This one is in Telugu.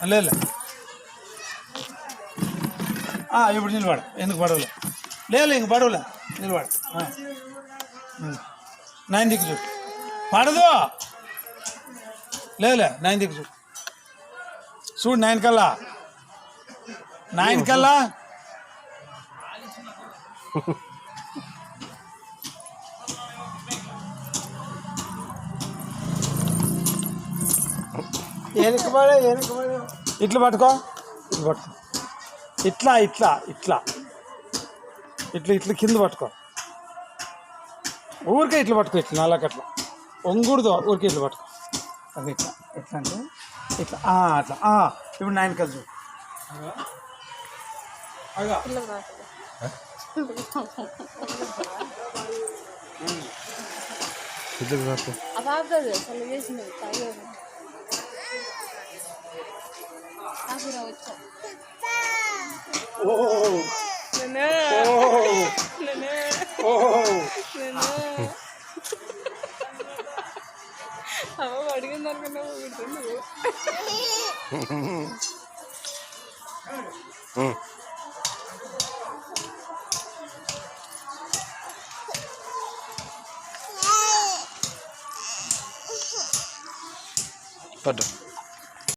లేదు ఇప్పుడు నిలబడ ఎందుకు పడవలే లేదు ఇంక పడవలే నిలబడ 9 దిక్కు చూడు పడదు లేదులే 9 దిక్కు చూడు చూడు 9 కల్లా 9 కల్లా ఇట్లా పట్టుకో ఇట్లా ఇట్లా ఇట్లా ఇట్లా ఇట్లా కింద పట్టుకో ఊరికే ఇట్లా పట్టుకో ఇట్లా నాలుగట్లా వంగూడదు ఊరికే ఇట్లా పట్టుకో అది ఇట్లా ఎట్లా అంటే ఇట్లా అట్లా ఇప్పుడు 9 కలిసి అడిగిన దానికన్నా పట్టు